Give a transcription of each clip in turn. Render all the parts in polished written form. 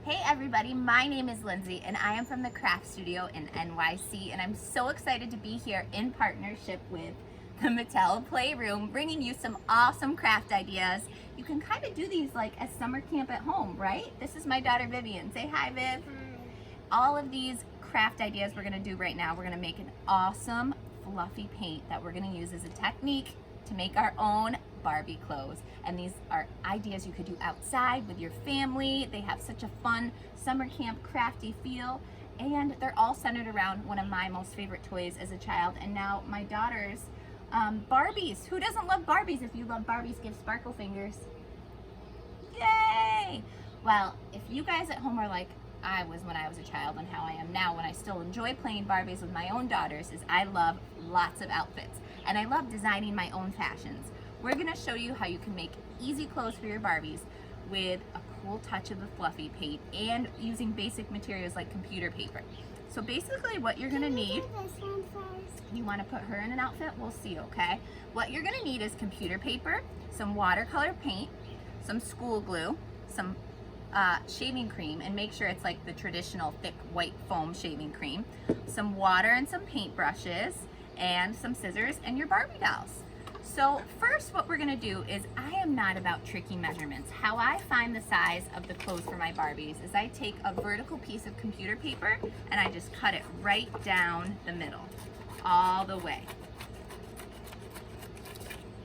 Hey everybody, my name is Lindsay and I am from the Craft Studio in NYC, and I'm so excited to be here in partnership with the Mattel Playroom, bringing you some awesome craft ideas. You can kind of do these like as summer camp at home, right? This is my daughter Vivian. Say hi, Viv. Hi. All of these craft ideas we're gonna do right now, we're gonna make an awesome fluffy paint that we're gonna use as a technique to make our own Barbie clothes. And these are ideas you could do outside with your family. They have such a fun summer camp crafty feel, and they're all centered around one of my most favorite toys as a child, and now my daughter's Barbies. Who doesn't love Barbies? If you love Barbies, give sparkle fingers. Yay! Well, if you guys at home are like I was when I was a child and how I am now when I still enjoy playing Barbies with my own daughters, is I love lots of outfits and I love designing my own fashions. We're gonna show you how you can make easy clothes for your Barbies with a cool touch of the fluffy paint and using basic materials like computer paper. So basically what you're gonna need, This one first. you wanna put her in an outfit? We'll see, okay? What you're gonna need is computer paper, some watercolor paint, some school glue, some shaving cream, and make sure it's like the traditional thick white foam shaving cream, some water and some paint brushes, and some scissors, and your Barbie dolls. So first what we're gonna do is, I am not about tricky measurements. How I find the size of the clothes for my Barbies is I take a vertical piece of computer paper and I just cut it right down the middle, all the way.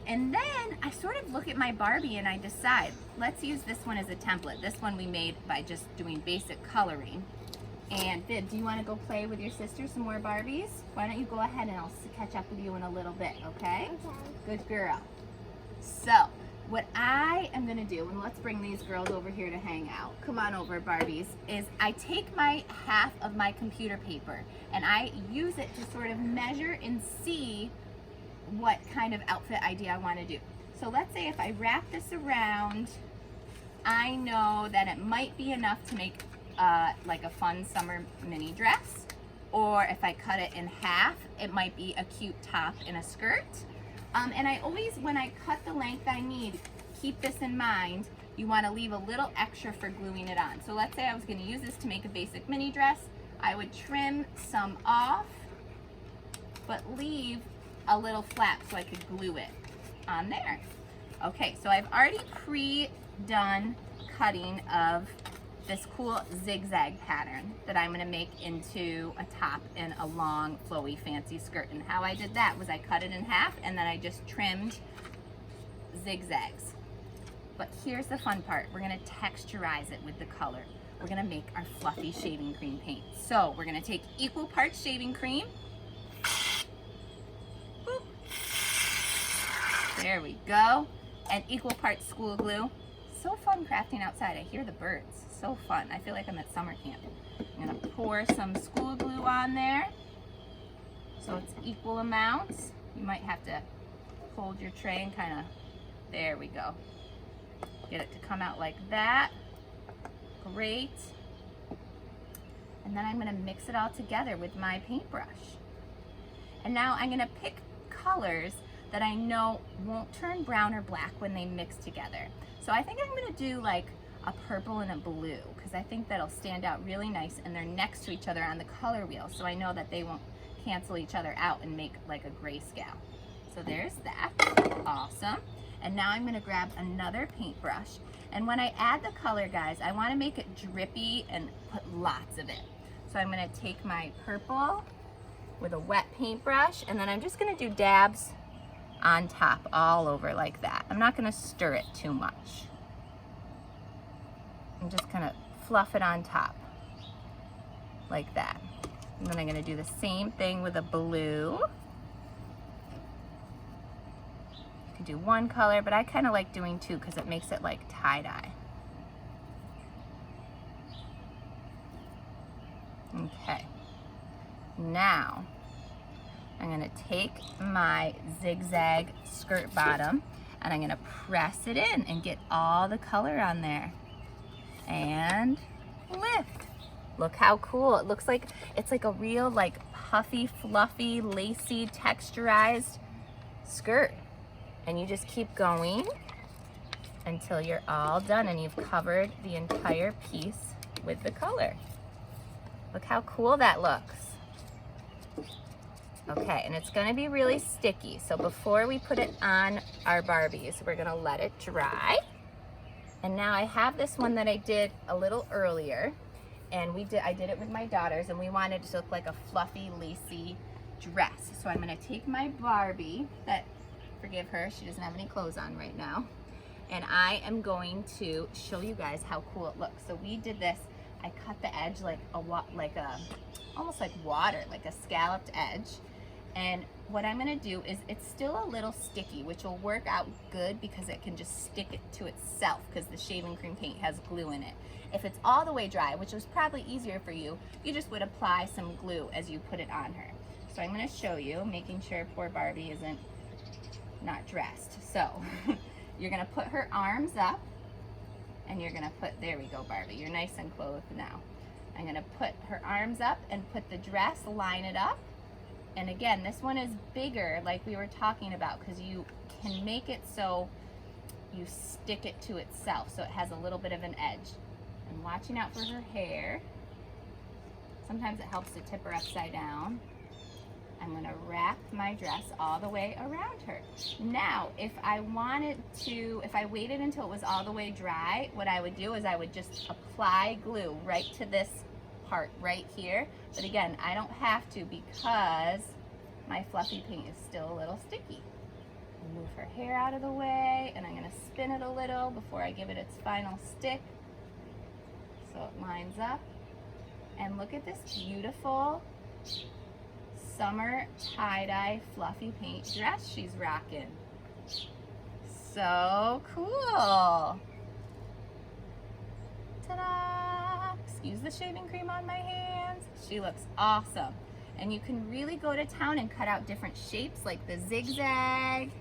And then I sort of look at my Barbie and I decide, let's use this one as a template. This one we made by just doing basic coloring. And Viv, do you want to go play with your sister some more Barbies? Why don't you go ahead and I'll catch up with you in a little bit, okay? Okay. Good girl. So, what I am gonna do, and let's bring these girls over here to hang out. Come on over, Barbies. Is I take my half of my computer paper and I use it to sort of measure and see what kind of outfit idea I want to do. So let's say if I wrap this around, I know that it might be enough to make like a fun summer mini dress, or if I cut it in half, it might be a cute top and a skirt. And I always, when I cut the length I need, keep this in mind, you want to leave a little extra for gluing it on. So let's say I was going to use this to make a basic mini dress, I would trim some off, but leave a little flap so I could glue it on there. Okay, so I've already pre-done cutting of this cool zigzag pattern that I'm gonna make into a top and a long, flowy, fancy skirt. And how I did that was I cut it in half and then I just trimmed zigzags. But here's the fun part. We're gonna texturize it with the color. We're gonna make our fluffy shaving cream paint. So we're gonna take equal parts shaving cream. Boop. There we go. And equal parts school glue. So fun crafting outside. I hear the birds. So fun. I feel like I'm at summer camp. I'm gonna pour some school glue on there so it's equal amounts. You might have to hold your tray and kind of, there we go. Get it to come out like that. Great. And then I'm gonna mix it all together with my paintbrush. And now I'm gonna pick colors that I know won't turn brown or black when they mix together. So I think I'm gonna do like a purple and a blue, because I think that'll stand out really nice, and they're next to each other on the color wheel, so I know that they won't cancel each other out and make like a grayscale. So there's that. Awesome. And now I'm gonna grab another paintbrush, and when I add the color, guys, I wanna make it drippy and put lots of it. So I'm gonna take my purple with a wet paintbrush, and then I'm just gonna do dabs on top all over like that. I'm not gonna stir it too much. I'm just gonna fluff it on top like that. And then I'm gonna do the same thing with a blue. You could do one color, but I kind of like doing two because it makes it like tie-dye. Okay, now I'm gonna take my zigzag skirt bottom and I'm gonna press it in and get all the color on there. And lift. Look how cool. It looks like it's like a real like puffy, fluffy, lacy, texturized skirt. And you just keep going until you're all done and you've covered the entire piece with the color. Look how cool that looks. Okay, and it's gonna be really sticky. So before we put it on our Barbies, we're gonna let it dry. And now I have this one that I did a little earlier, and I did it with my daughters, and we wanted it to look like a fluffy, lacy dress. So I'm gonna take my Barbie, forgive her, she doesn't have any clothes on right now, and I am going to show you guys how cool it looks. So we did this, I cut the edge almost like water, like a scalloped edge. And what I'm gonna do is, it's still a little sticky, which will work out good because it can just stick it to itself because the shaving cream paint has glue in it. If it's all the way dry, which was probably easier for you, you just would apply some glue as you put it on her. So I'm gonna show you, making sure poor Barbie isn't not dressed. So you're gonna put her arms up, and you're gonna put, there we go Barbie, you're nice and clothed now. I'm gonna put her arms up and put the dress, line it up. And again, this one is bigger, like we were talking about, because you can make it so you stick it to itself, so it has a little bit of an edge. I'm watching out for her hair. Sometimes it helps to tip her upside down. I'm gonna wrap my dress all the way around her. Now, if I waited until it was all the way dry, what I would do is I would just apply glue right to this part right here. But again, I don't have to because my fluffy paint is still a little sticky. Move her hair out of the way, and I'm gonna spin it a little before I give it its final stick, so it lines up. And look at this beautiful summer tie-dye fluffy paint dress she's rocking. So cool. Ta-da! Excuse the shaving cream on my hands. She looks awesome. And you can really go to town and cut out different shapes like the zigzag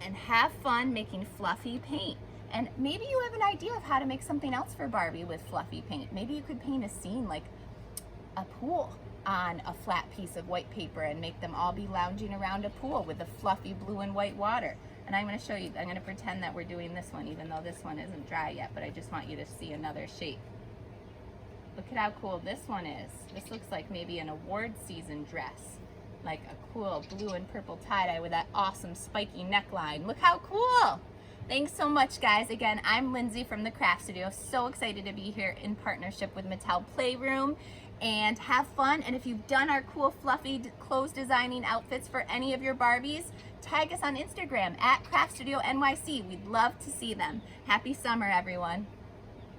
and have fun making fluffy paint. And maybe you have an idea of how to make something else for Barbie with fluffy paint. Maybe you could paint a scene like a pool on a flat piece of white paper and make them all be lounging around a pool with the fluffy blue and white water. And I'm going to show you, I'm going to pretend that we're doing this one even though this one isn't dry yet, but I just want you to see another shape. Look at how cool this one is. This looks like maybe an award season dress, like a cool blue and purple tie-dye with that awesome spiky neckline. Look how cool! Thanks so much, guys. Again, I'm Lindsay from the Craft Studio. So excited to be here in partnership with Mattel Playroom, and have fun. And if you've done our cool fluffy clothes designing outfits for any of your Barbies, tag us on Instagram at Craft Studio NYC. We'd love to see them. Happy summer, everyone.